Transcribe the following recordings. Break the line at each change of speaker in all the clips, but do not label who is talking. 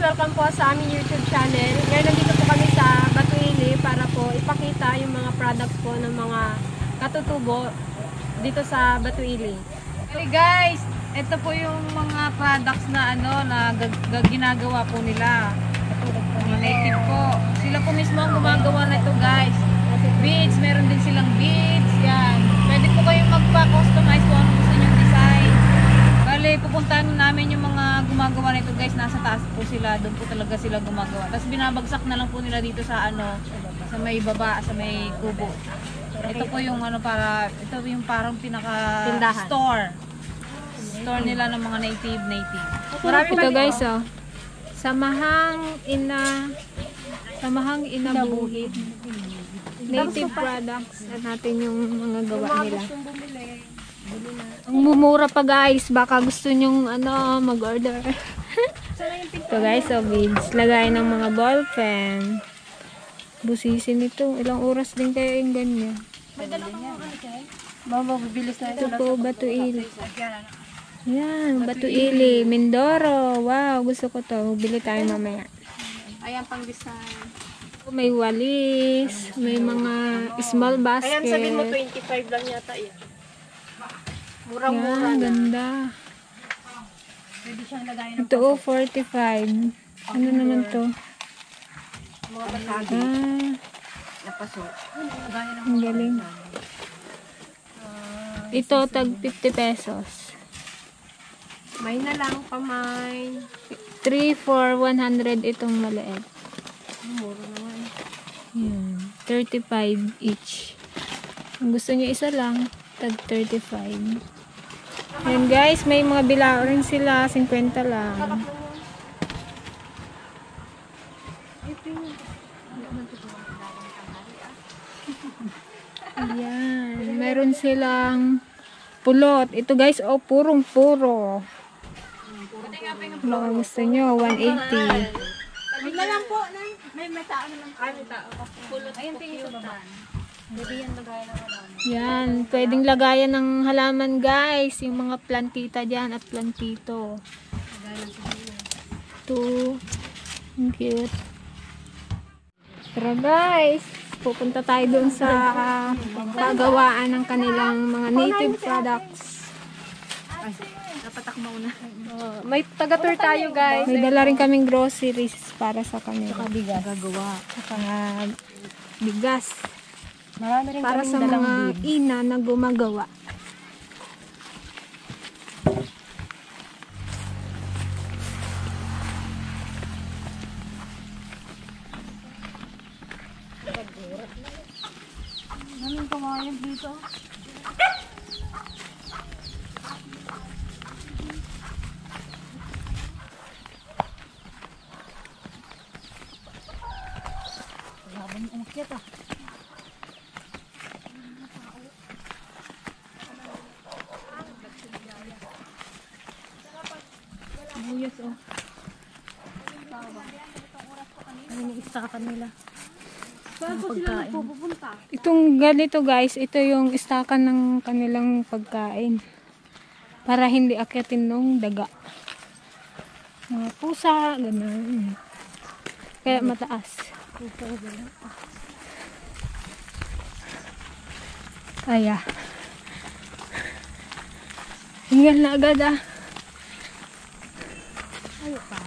welcome po sa aming YouTube channel. Ngayon nandito po kami sa Batuili para po ipakita yung mga products po ng mga katutubo dito sa Batuili.
Hey guys, ito po yung mga products na ginagawa po nila. Mga native po. Sila po mismo ang gumagawa na ito guys. Beads, meron din silang beads. Yan. Pwede po kayong magpa-customize kung ano gusto nyong design. Bale, pupuntahan namin yung mga gumagawa nito guys. Nasa taas po sila. Doon po talaga sila gumagawa. Tapos binabagsak na lang po nila dito sa sa may baba, sa may kubo. Ito po yung ito yung parang pinaka-store. Store nila ng mga native.
Marami ito guys oh. Samahang Inabuhit. Native products natin yung mga gawa nila. Ang mumura pa guys, baka gusto nyong mag-order. So guys, so beads, lagay ng mga ball pen. Busisin ito, ilang oras din kaya yung ganyan.
Bibilis na
ito po, Batuili. Yan, Batuili, Mindoro. Wow, gusto ko to. Bili tayo mamaya.
Ayan pang design.
May walis, may mga small basket.
Ayan, sabihin mo 25 lang yata yan. Murang-mura
yan, ganda.
Pwede siyang lagayin ng
ito 45. Ano naman to?
mga batagi. Napaso.
Ang galing. Ito, tag 50 pesos.
May na lang pamay.
3 for 100 itong maliit.
Mura naman.
Yan. 35 each. Kung gusto niyo isa lang, tag 35. Yan guys, may mga bilao rin sila. 50 lang. Ayan. Meron silang pulot. Ito guys, purong-puro. Kung gusto nyo, 180.
May na lang po. May tao naman. May tao. Pulot. Ayan, tingin sa baba. Pwede yan lagayan ng halaman.
Yan, pwedeng lagayan ng halaman guys. Yung mga plantita dyan at plantito. Ito. Ang cute. Tara guys. Pupunta tayo dun sa pagawaan ng kanilang mga native products.
Napatak mauna.
May taga-tour tayo guys. May dala rin kaming groceries para sa kanila.
Saka bigas. Gagawa.
Saka bigas.
Marami rin
Para sa mga ina na gumagawa.
Anong kamayag dito? Laban ang umakyat ah. Buyas oh. Ano yung istakan nila?
Saan po sila pupunta? Itong ganito guys, ito yung istakan ng kanilang pagkain. Para hindi akyatin nung daga. Mga pusa, gano'n. Kaya mataas. Kaya. Hingal na agad ah.
Ayaw pa.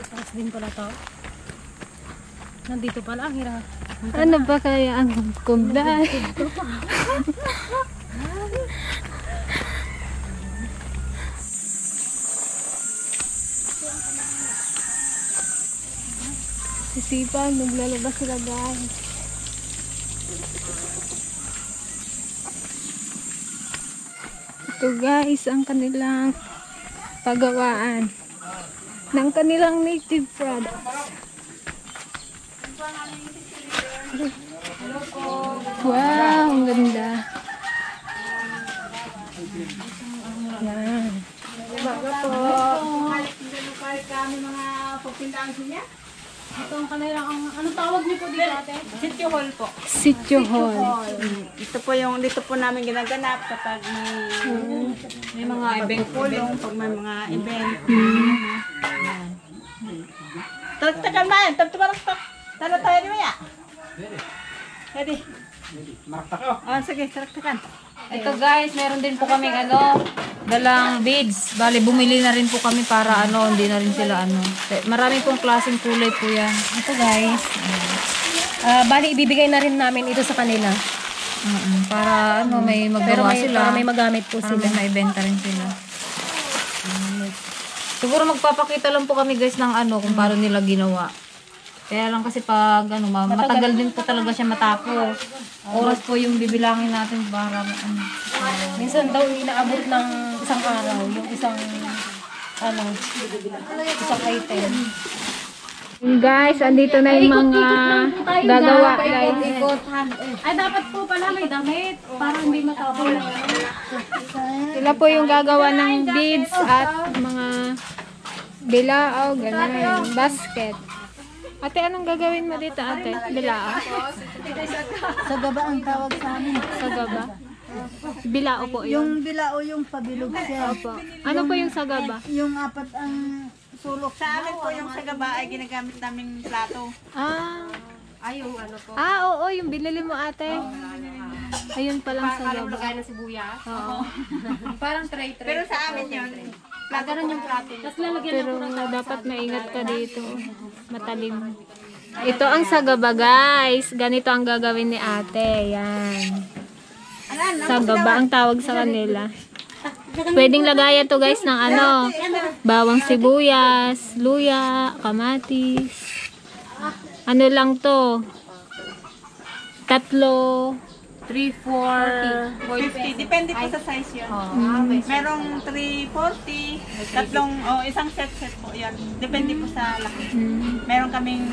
Taas din pala to. Nandito pala ang hirap.
Ano ba kaya ang kumda? Sisipag, naglalabas sila guys. Ito guys, ang kanilang pagawaan ng kanilang native products. Wow, ang ganda. Yan.
Kami mga pagpintaan niya. Ito ang kanilang, anong tawag niyo po dito ate? Sitio Hall po.
Sitio Hall.
Ito po yung, dito po namin ginaganap kapag may mga event po yung, pag may mga event.
Taraktakan man. Taraktak. Talo tayo ni Maya. Ready.
Maraktak ako.
Oh, sige, taraktakan.
Ito guys, meron din po kaming dalang beads. Bali, bumili na rin po kami para hindi na rin sila Marami pong klaseng kulay po yan.
Ito guys. Bali, ibibigay na rin namin ito sa kanila.
Para may magawa sila.
Para may magamit po
Para
sila.
may maibenta rin sila. Siguro magpapakita lang po kami guys ng kung paano nila ginawa. Kaya lang kasi pag matagal din po talaga siya matapos. Oras po yung bibilangin natin para
Minsan daw inaabot ng isang araw, yung isang item.
Guys, andito na yung mga gagawa, guys.
Ay, dapat po pala may damit para hindi matapon.
Sila po yung gagawa ng beads at mga bilao, ganun. Basket. Ate, anong gagawin mo dito, ate? Bilao?
Sagaba ang tawag sa amin.
Sagaba? Bilao po yun.
Yung bilao yung pabilog siya.
Opo. Ano po yung sagaba?
Yung apat ang sulok. Sa amin po yung sagaba ay ginagamit naming plato.
Ah.
Ay, yung po.
Oo, yung binili mo, ate. Ayun palang sagaba.
Lagay ng sibuyas.
Oo.
Parang tray-tray.
Pero sa amin yun, plato
Ganun yung plato. Tapos lalagyan
Pero dapat maingat ka dito. Matalim. Ito ang sagaba, guys. Ganito ang gagawin ni ate. Yan. Sagaba ang tawag sa kanila. Pwedeng lagayan to guys ng bawang sibuyas, luya, kamatis. Ano lang to?
3, 4,
50. Depende po sa size yun. Merong 340, isang set po yan. Depende po sa laki. Meron kaming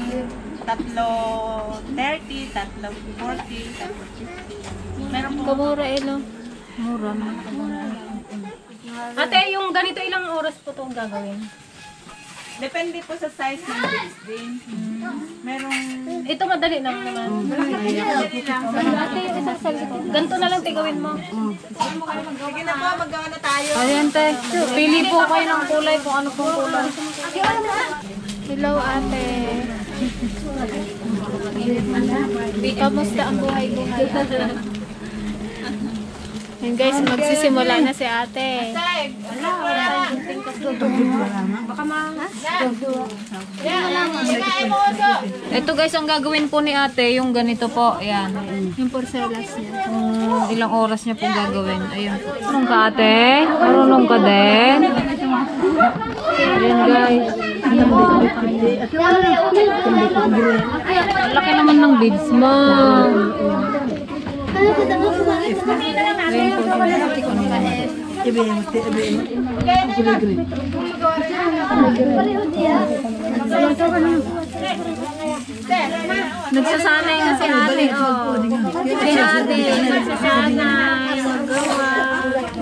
330, 340, 350. Meron po.
Kamura
mura na.
Ate, yung ganito ilang oras po itong gagawin?
Depende po sa size ng beads din. Merong...
Ito madali lang naman.
Ate, yung isang salito.
Ganito na lang tigawin mo.
Sige na po, maggawa na tayo.
Ayan te, pili po kayo ng kulay kung ano pong kulay.
Hello, ate. Kamusta ang buhay-buhay? Yan guys, magsisimula na si ate.
Ito guys, ang gagawin po ni ate, yung ganito po. Ayan.
Yung porcelas niya.
Kung ilang oras niya po gagawin. Ayun po. Marunong ka ate? Marunong ka din? Ayan guys. Ang laki naman ng beads mo.
Nagsasanay na si ate, Si ate, nagsasanay, magawa.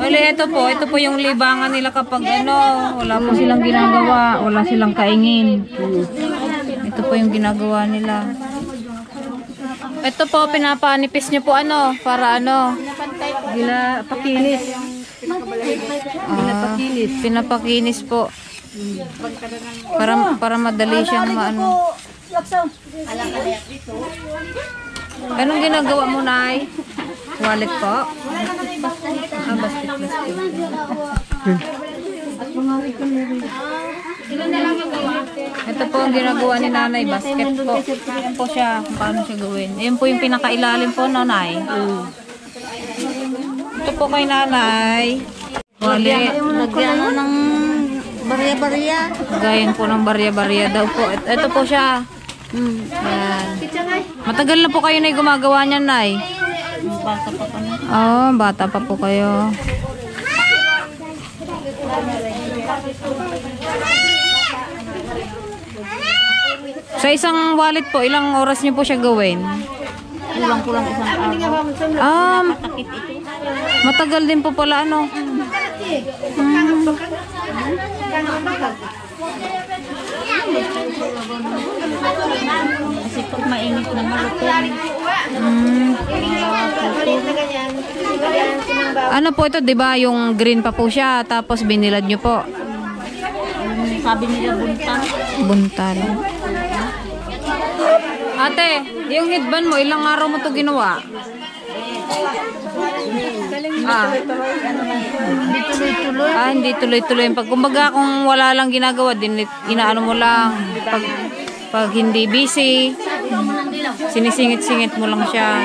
Wala, ito po yung libangan nila kapag wala po silang ginagawa, wala silang kaingin. Ito po yung ginagawa nila. Ito po, pinapanipis niyo po para
Pakinis.
pinapakinis po. Para madali siyang Anong ginagawa mo, Nay? Wallet po? Basket. Ito po ang ginagawa ni Nanay, basket po. Ayan po siya, kung paano siya gawin. Ayan po yung pinakailalim po, Nanay. Ito po kay Nanay. Wallet.
Lagyan ng barya-barya.
Gayan po ng barya-barya daw po. Ito po siya. Ayan. Matagal na po kayo na gumagawa niyan, Nay.
Bata pa kami.
Bata pa po kayo. Sa isang wallet po, ilang oras niyo po siya gawin?
Kulang-kulang isang araw.
Matagal din po pala,
Kasi pag mainit na malutong.
Ano po ito, 'di ba? Yung green pa po siya, tapos binilad niyo po.
Sabi nila buntan.
Buntal. Ate, yung headband mo, ilang araw mo to ginawa? Hindi tuloy-tuloy. Pag kumbaga kung wala lang ginagawa, inaano mo lang. Pag hindi busy, sinisingit-singit mo lang siya.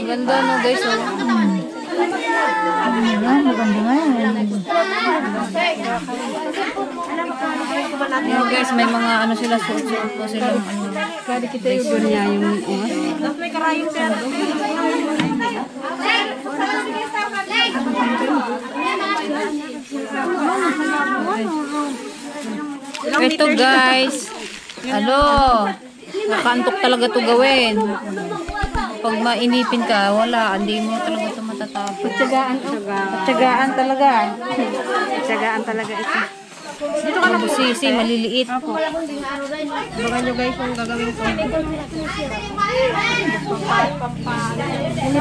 Ganda no guys, oh.
Maganda nga yan.
Ayan guys, may mga ano sila, suot-suot po sila. Kali kita yung niya yung may karayong siya. Ito guys, nakaantok talaga to gawin. Pag mainipin ka, wala, hindi mo talaga ito matatapos.
Patsagaan talaga. Patsagaan talaga ito.
Dito ka na busisi, maliliit.
Baka nyo guys yung gagawin ko.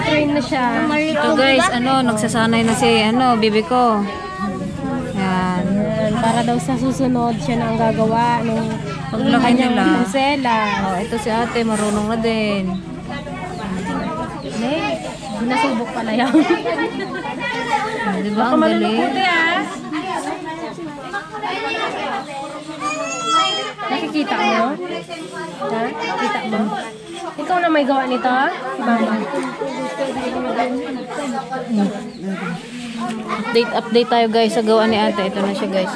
Train na siya.
Ito guys, nagsasanay na si, bibi ko. Yan.
Para daw sa susunod siya na ang gagawa nung
paglaki nila.
Pusela.
Ito si ate, marunong na din.
Nasubok pala yan.
Diba ang galing?
Nakikita mo? Ha? Kita mo? Ikaw na may gawa nito? Mama.
Update tayo guys sa gawa ni ate. Ito na siya guys.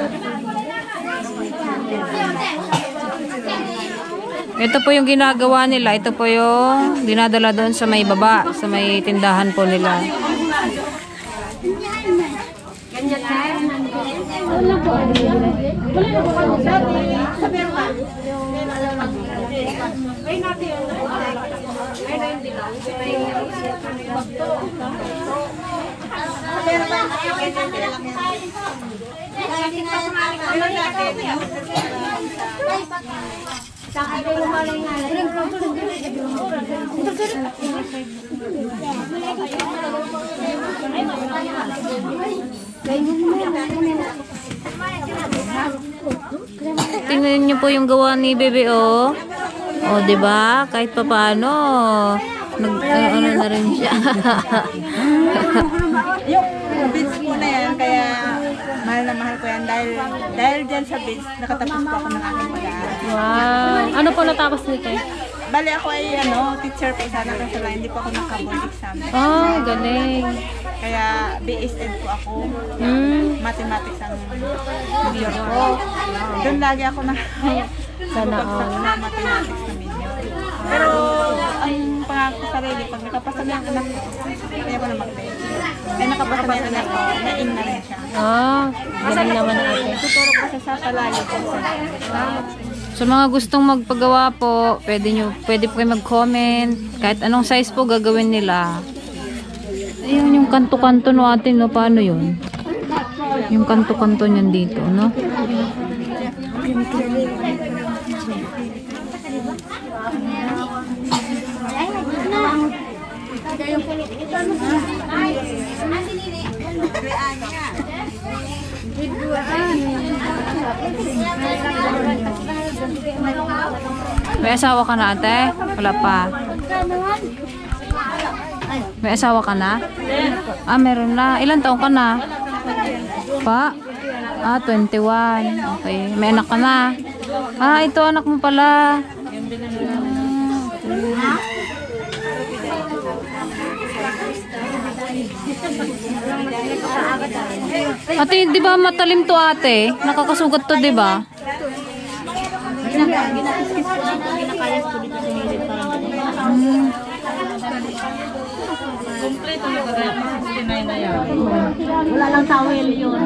Ito po yung ginagawa nila. Ito po yung dinadala doon sa may baba. Sa may tindahan po nila. Tingnan niyo po yung gawa ni Bebe, oh. Oh, 'di ba? Kahit papaano, ano na rin siya.
Yung beads po na yan, kaya mahal na mahal ko yan dahil dyan sa beads, nakatapos po ako ng aking pag-aaral.
Wow. Ano po natapos nito?
Bali ako ay teacher pa sana kasi lang hindi po ako naka-board exam.
Oh, galing.
Kaya BSED po ako. Mathematics ang major ko. Doon lagi ako na
Sana
pagsak na mathematics na major. Pero ang pangako ko sarili, pag nakapasa na yung anak ko, kaya ko na mag-grade. Kaya nakapasa na yung anak ko, na-in na rin siya.
Galing naman ate.
Tuturo ko siya sa palayo po.
Sa mga gustong magpagawa po, pwede po kayo mag-comment. Kahit anong size po gagawin nila. Ayun yung kanto-kanto no atin, no? Paano yun? Yung kanto-kanto niyan dito, no? May asawa ka na ate? Wala pa. May asawa ka na? Meron na. Ilan taong ka na? Pa? 21. Okay. May anak ka na? Ito anak mo pala. Ate, di ba matalim to ate? Nakakasugat to, di ba?
Ginakiskis ko na, ginakayas ko dito sa hilid parang kompleto yung kagaya pa 69 na yan.
Wala lang towel yun.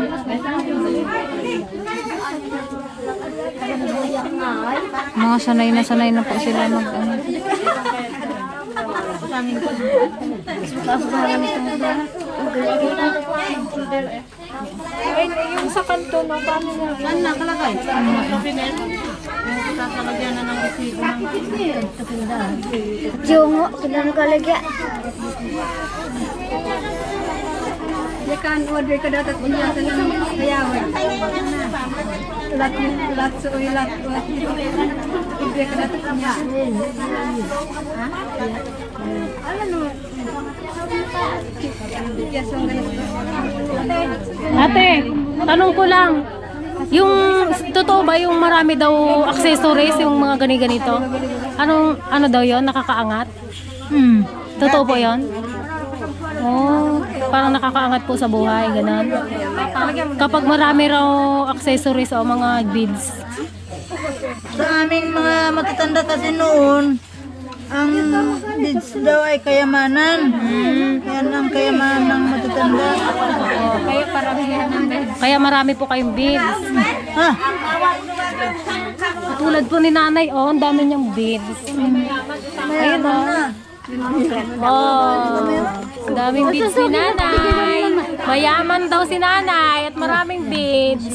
Mga sanay na po sila mag
Yung sa kanto, no? Paano na?
Saan nakalagay? Sasalagyan na ng resibo ng
Yung, kailan nakalagay?
Yakan order ka dapat niya sa ayawan. Lat so ilat. Order ka dapat niya. Ate, tanong ko lang. Yung totoo ba yung marami daw accessories yung mga ganito? Ano daw 'yon? Nakakaangat? Totoo po 'yon? Oh, parang nakakaangat po sa buhay, ganun. Kapag marami raw accessories o mga beads.
Sa aming mga matatanda kasi noon, ang beads daw ay kayamanan. Yan ang kayamanan ng matatanda.
Kaya marami po kayong beads.
Ha?
Tulad po ni nanay, oh, ang dami niyang beads. Ayun, oh. Oh, daming beads si nanay. Mayaman daw si nanay at maraming beads.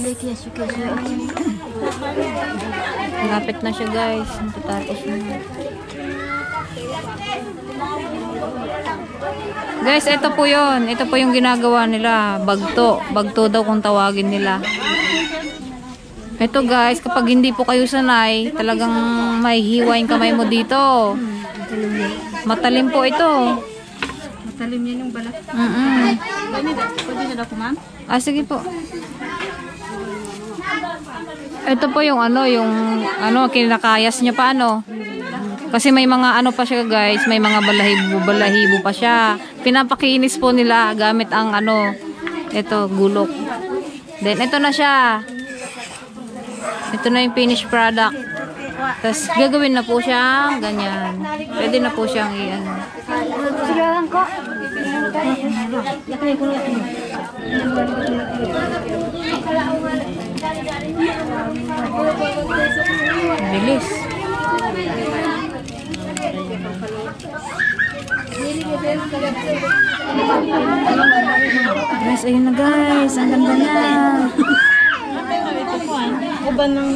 Lapit na siya guys. Natatapos na. Guys, ito po yun. Ito po yung ginagawa nila. Bagto. Bagto daw kung tawagin nila. Ito guys, kapag hindi po kayo sanay, talagang may hiwain kamay mo dito. Matalim po ito.
Matalim yan yung balat. Pwede na daw ko, ma'am?
Ah, sige po. Ito po yung kinakayas niya pa Kasi may mga pa siya guys, may mga balahibo pa siya. Pinapakinis po nila gamit ang ito, gulok. Then ito na siya. Ito na yung finished product. Tapos gagawin na po siyang ganyan. Pwede na po siyang bilis. Guys, ayun na guys. Ang ganda na.
Uban ng...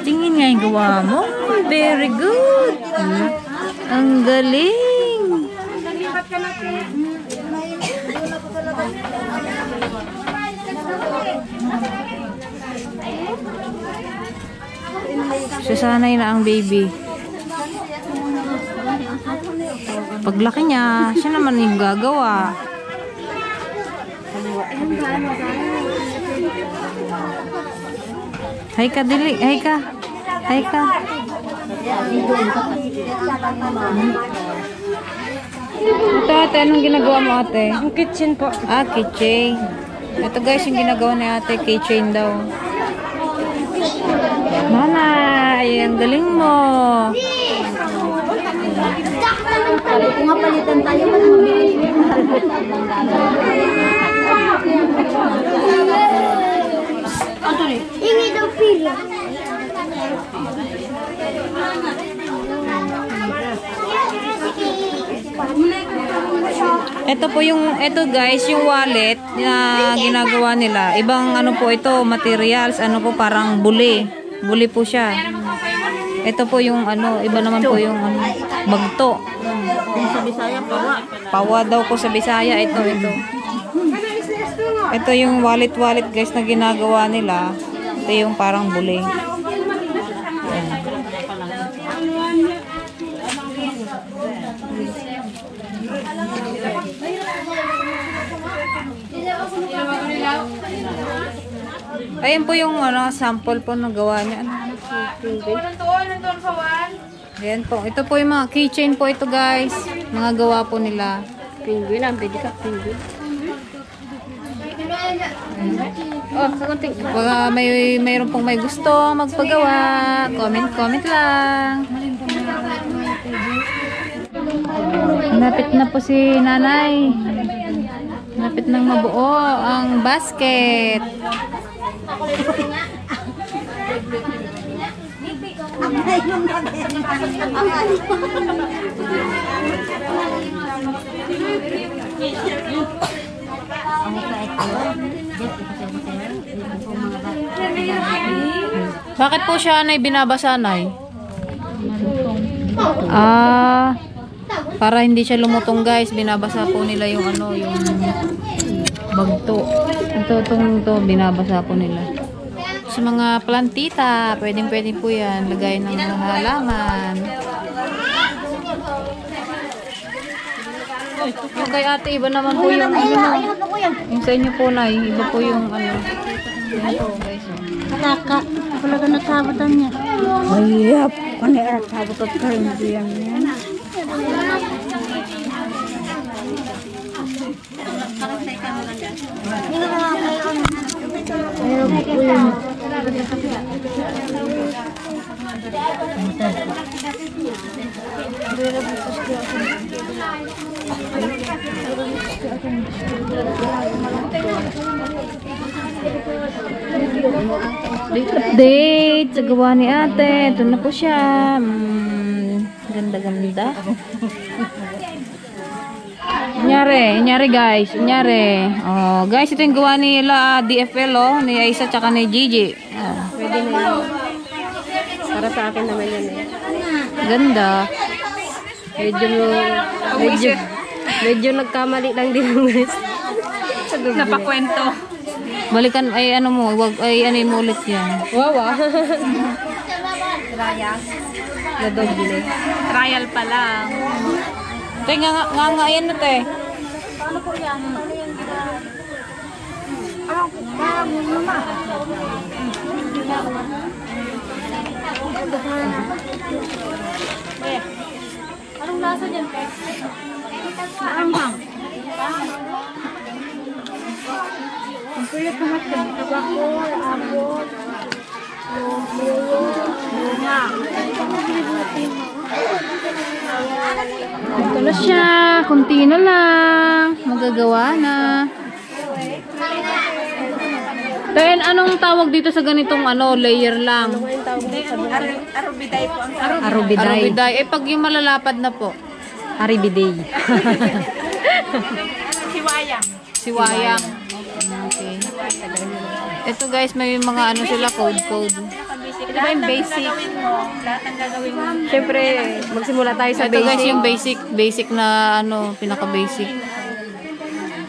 Tingin nga yung gawa mo. Very good. Ang galing. Sasanay na ang baby. Paglaki niya, siya naman yung gagawa. Hay ka, dili. Hay ka. Hay ka. Ito ate, anong ginagawa mo ate?
Ang kitchen po.
Ah, keychain. Ito guys, yung ginagawa ni ate, keychain daw. Nanay, ang galing mo.
Sabi ko nga palitan tayo para mabilis. Ingi daw pila.
Ito po ito guys, yung wallet na ginagawa nila. Ibang po ito, materials, parang buli. Buli po siya. Ito po yung iba naman po yung bagto.
Sa Bisaya, pawa.
Pawa daw po sa Bisaya, ito. Ito yung wallet guys na ginagawa nila. Ito yung parang buli. Ayan po yung sample po ng gawa niya. Ayan po. Ito po yung mga keychain po ito guys. Mga gawa po nila.
Penguin ang pwede ka, penguin. Oh, sa konting.
Baka mayroon pong may gusto magpagawa. Comment lang. Napit na po si nanay. Napit nang mabuo ang basket. Bakit po siya binabasa nay? Para hindi siya lumutong guys, binabasa po nila yung ano, yung bagto. Ito binabasa po nila. Sa mga plantita, pwedeng po yan, lagay ng mga halaman. Yung kay ate, iba naman po yung ano, yung sa inyo po na, iba po yung ano. Yan po guys.
Naka, wala ka natabatan niya. Ayap, ano yung natabatan ka rin diyan yan?
Update sa gawa ni ate. Ito na po siya. Ganda-ganda. Inyari guys. Oh, guys, ito yung gawa nila DFL oh, ni Aisa tsaka ni Gigi.
Pwede na yun. Para sa akin naman yan eh.
Ganda.
Medyo nagkamali lang din guys.
Napakwento. Balikan ay ano mo, wag ay ano mo ulit yan.
Wawa. Nadoble.
Trial pa lang. Te, nga yan na te.
Paano po yan? Paano yan parang mama. Anong lasa dyan, Pe? Maanghang. Ang pilit naman sa tabako, abot, bunga.
Ito na siya. Kunti na lang. Magagawa na. Then, anong tawag dito sa ganitong ano, layer lang?
Arubiday po ang
Arubiday. Eh, pag yung malalapad na po.
Aribiday.
siwayang.
Siwayang. Okay. Ito guys, may mga ano sila, code.
Ito ba yung basic? Lahat ng gagawin mo.
Siyempre, magsimula tayo sa
Ito guys, yung basic na ano, pinaka-basic.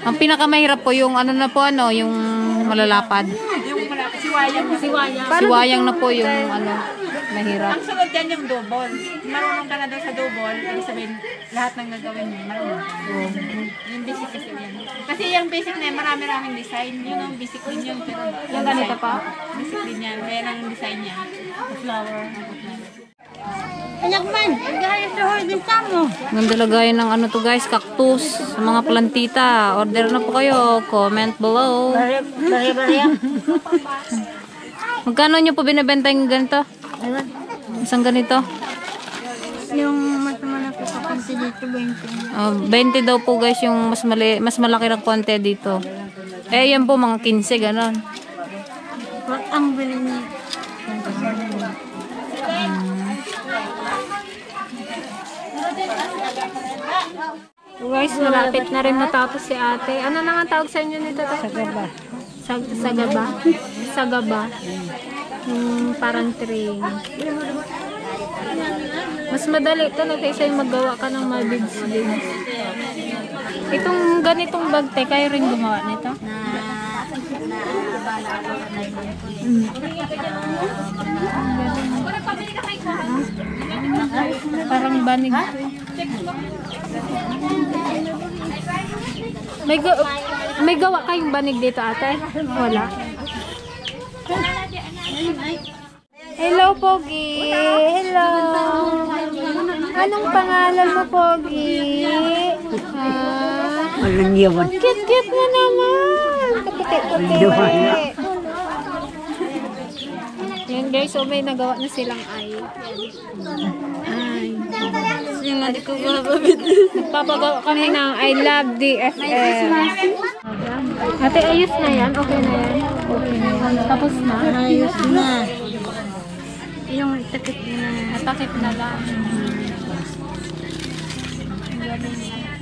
Ang pinakamahirap po yung ano na po, ano, yung malalapad.
Yung siwayang.
Siwayang na po yung ano, mahirap.
Ang sunod yan yung double. Marunong ka na daw sa double, ibig sabihin, lahat ng gagawin mo, marunong. Yung basic kasi yan. Kasi yung basic na yan, marami-raming design. Yun ang basic din yun. Pero yung ganito pa? Basic din yan. Kaya ang design niya. Flower.
Anak man, gaya sa hoy din mo.
Ganda lagayan ng ano to guys, cactus sa mga plantita. Order na po kayo. Comment below. Magkano nyo po binibenta yung ganito? Isang ganito?
Yung mas malaki sa konti dito, 20.
20 daw po guys yung mas malaki ng konti dito. Eh yan po mga 15 ganon.
Ang bilhin niya.
Guys, malapit na rin matapos si ate. Ano na nga tawag sa inyo nito? Sagaba. Sagaba? Sagaba. Parang train. Mas madali ito na kaysa yung magawa ka ng mga beads. Itong ganitong bag, te, kayo rin gumawa nito? Parang banig. May gawa kayong banig dito, ate? Wala. Hello, Pogi. Hello. Anong pangalan mo, Pogi?
Walang yawan.
Cute na naman. Kaputi-puti. Yan guys, so may nagawa na silang ay. Papagawa kami ng I love DFL. Ate, ayos na yan? Okay na yan? Okay na yan. Tapos na?
Ayos na.
Yung takip na. Takip na lang.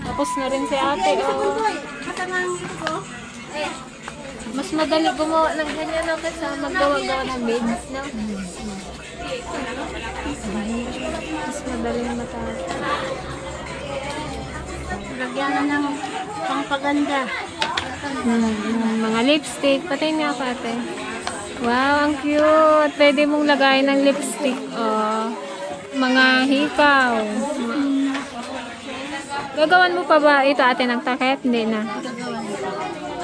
Tapos na rin si ate. Oh. Mas madali gumawa ng ganyan no, kasi maggawa-gawa ng beads, no? Mas madali matapos.
Lagyan na ng pangpaganda.
Mga lipstick. Patayin nga ako ate. Wow, ang cute. Pwede mong lagay ng lipstick. Oh. Mga hikaw. Gagawan mo pa ba ito ate ng takip? Hindi na.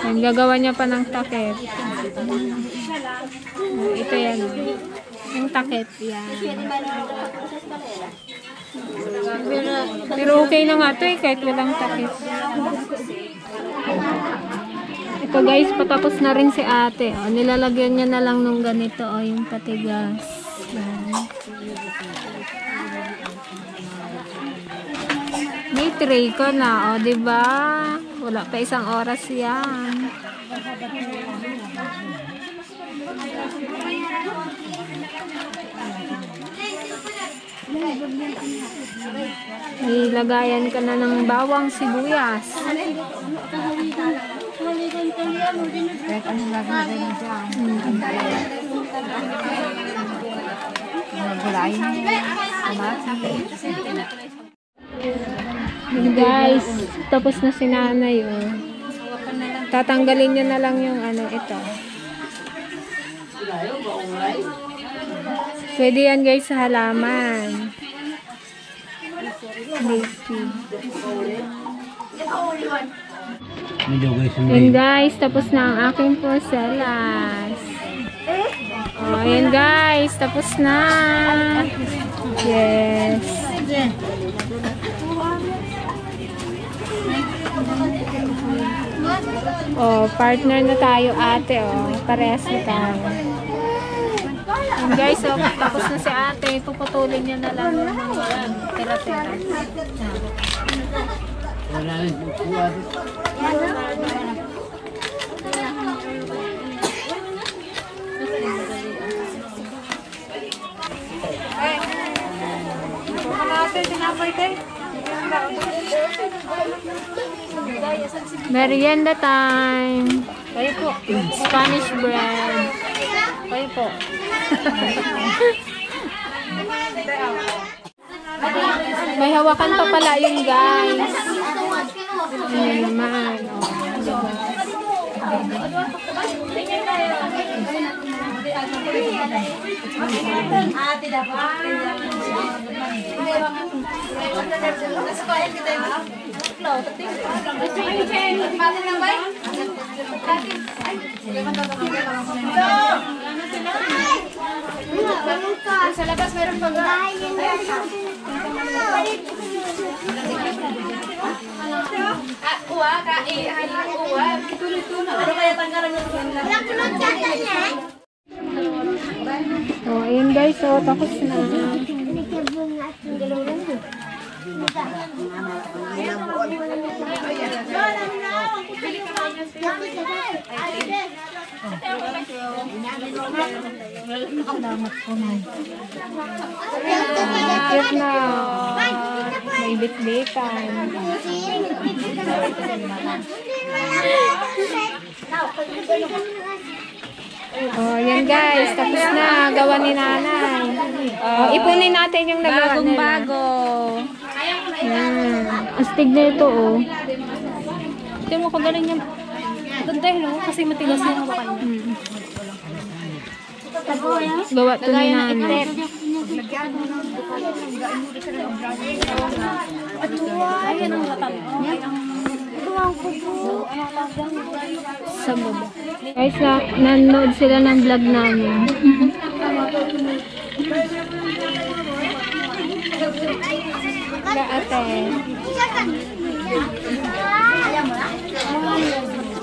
Gagawa niya pa ng takip. Ito yan. Yung takip. Yan. Pero okay na nga ito eh, kahit walang takip. Ito guys, patapos na rin si ate. O, nilalagyan niya na lang nung ganito. O, yung patigas. Yan. May tray ka na. O, diba? Wala pa isang oras yan. Ilagayan ka na ng bawang sibuyas. Guys, tapos na si nanay. Oh. Tatanggalin niya na lang yung ano ito. Pwede yan guys sa halaman. Yan guys, tapos na ang aking porcelas. Oh, yan guys, tapos na. Yes. Oh, partner na tayo ate. Oh, parehas na tayo. And guys, so, tapos na si ate. Puputulin niya na lang yung mga tira-tira. Merienda time.
Kayo po.
Spanish bread.
Kayo po.
May hawakan pa pala yung guys. Ayan naman.
Sa labas meron pa ba? Uwa, uwa. Ano kaya tanggalan yung
Oh, ayun guys. So, tapos na. Cute na. May bit-bitan. Oh, yan guys. Tapos na. Gawa ni nanay. Oh, ipunin natin yung nagawa nila.
bago.
Yan. Astig na ito, oh.
Ito mo kagaling yan. Ganda yun, no? Kasi matigas na yung hawakan niya.
Gawa to ni nanay.
Ayan ang latan.
Sa baba. Guys, nanood sila ng vlog namin. Ate.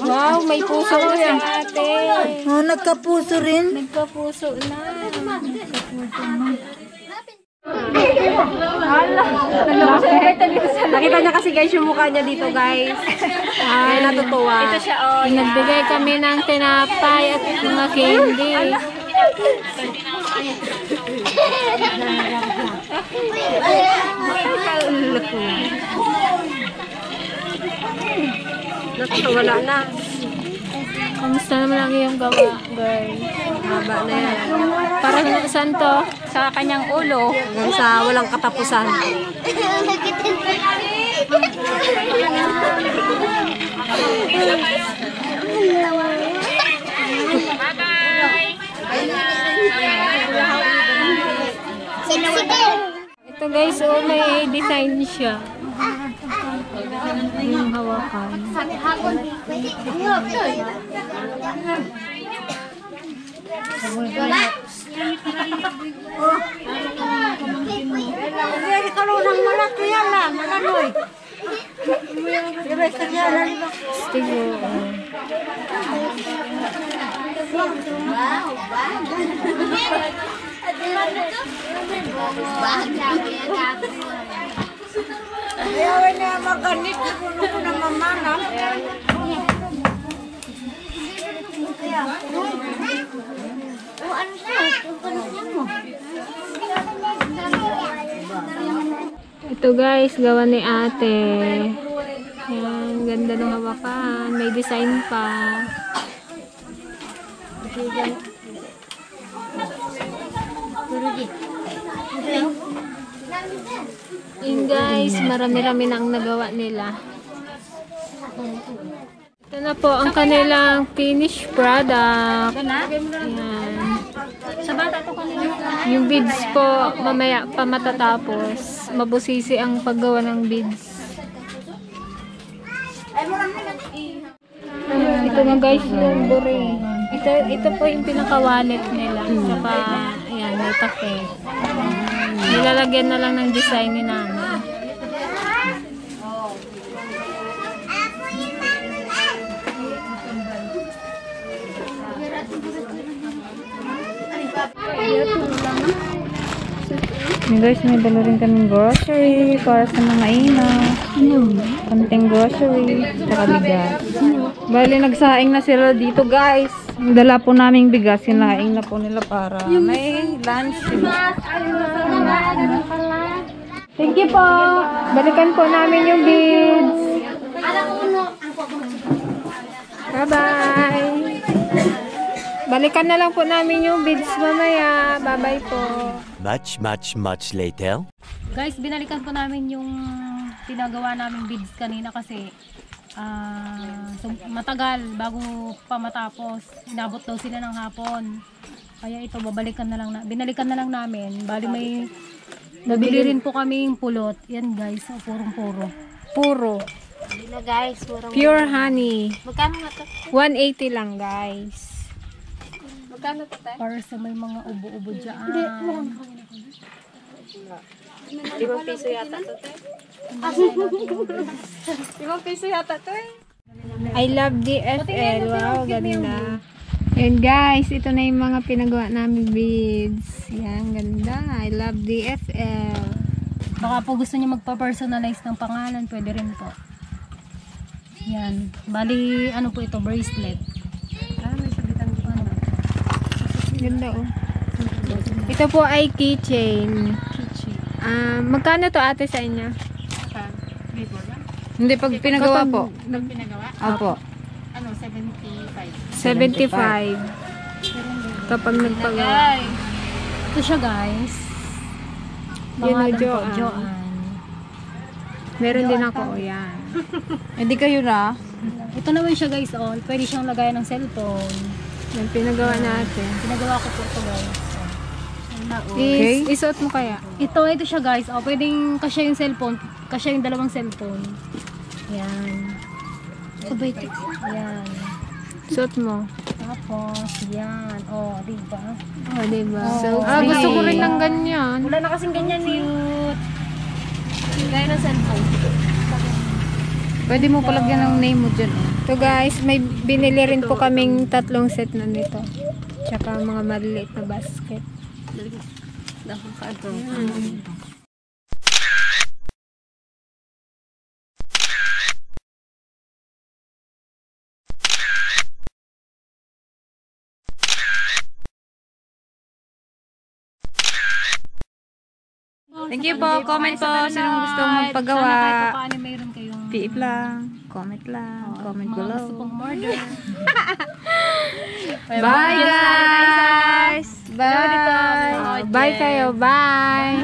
Wow, may puso ko si ate.
Oh, nagkapuso rin.
Nagkapuso na.
Nakita niya kasi guys yung mukha niya dito guys. Ay, natutuwa. Ito siya, oh.
Nagbigay kami ng tinapay at mga candy.
Wala na.
Kamusta naman ang iyong gawa, girl?
Haba na yan.
Para saan to?
Sa kanyang ulo, hanggang sa walang katapusan.
Ito guys, oh, may design siya. Yung hawakan. Stigo.
Ayaw na maganit, puno ko na mamana.
Ito guys, gawa ni ate. Yan, ganda ng hawakan. May design pa. Yun guys, marami-rami na ang nagawa nila. Ito na po ang kanilang finished product. Yan.
Sa bata to kanina.
Yung beads po, mamaya pa matatapos. Mabusisi ang paggawa ng beads. Ito na guys yung buri. Ito po yung pinaka-wallet nila. Saka, ayan, may kape. Nilalagyan na lang ng design ni Nana.
Guys, may dala rin kaming grocery para sa mga ina. Konting grocery. Saka bigas. Bali, nagsaing na sila dito guys. Dala po naming bigas. Sinaing na po nila para may lunch.
Thank you po. Balikan po namin yung beads. Bye-bye. Balikan na lang po namin yung beads mamaya. Bye-bye po.
Much later.
Guys, binalikan po namin yung pinagawa naming beads kanina kasi so, matagal bago pa matapos. Inabot daw sila ng hapon. Kaya ito, binalikan na lang namin. Bali may nabili rin po kami yung pulot. Yan guys, purong-puro.
Puro. Pure honey.
Magkano nga to?
180 lang guys.
Magkano to, te?
Para sa may mga ubo-ubo dyan.
5 piso yata to, te. 5 piso yata to, eh.
I love DSL. Wow, ganda. Yan guys, ito na yung mga pinagawa namin beads. Yan, ganda. I love DSL.
Baka po gusto niyo magpa-personalize ng pangalan, pwede rin po. Yan. Bali, ano po ito? Bracelet.
Ganda oh. Ito po ay keychain. Magkano to ate sa inyo?
Hindi, pag pinagawa po.
Pinagawa?
Opo.
Ano, 75.
75. Kapag nagpagawa.
Ito siya guys.
Yun o,
Pangalan po,
Joanne.
Joanne.
Meron din ako. O, yan.
Hindi kayo na.
Ito naman siya guys. Oh, pwede siyang lagayan ng cellphone.
Yan, pinagawa natin.
Pinagawa ko po ito guys.
Okay.
Isuot mo kaya?
Ito siya guys. Oh, pwedeng kasya yung cellphone. Kasya yung dalawang cellphone. Yan. Yan.
Suot mo.
Tapos, yan. Oh, diba?
O, diba?
So,
gusto ko rin ng ganyan.
Wala na kasing ganyan eh. Gaya ng cellphone.
Pwede mo palagyan ng name mo dyan.
So guys, may binili rin po kaming 3 set na nito. Tsaka mga maliliit na basket.
Thank you po. Comment po. Sinong gusto magpagawa.
Sana kahit pa paano mayroon kayong
Tiip lang.
Comment lang. Comment below.
Gusto pong order.
Bye guys! Bye! Bye kayo. Bye!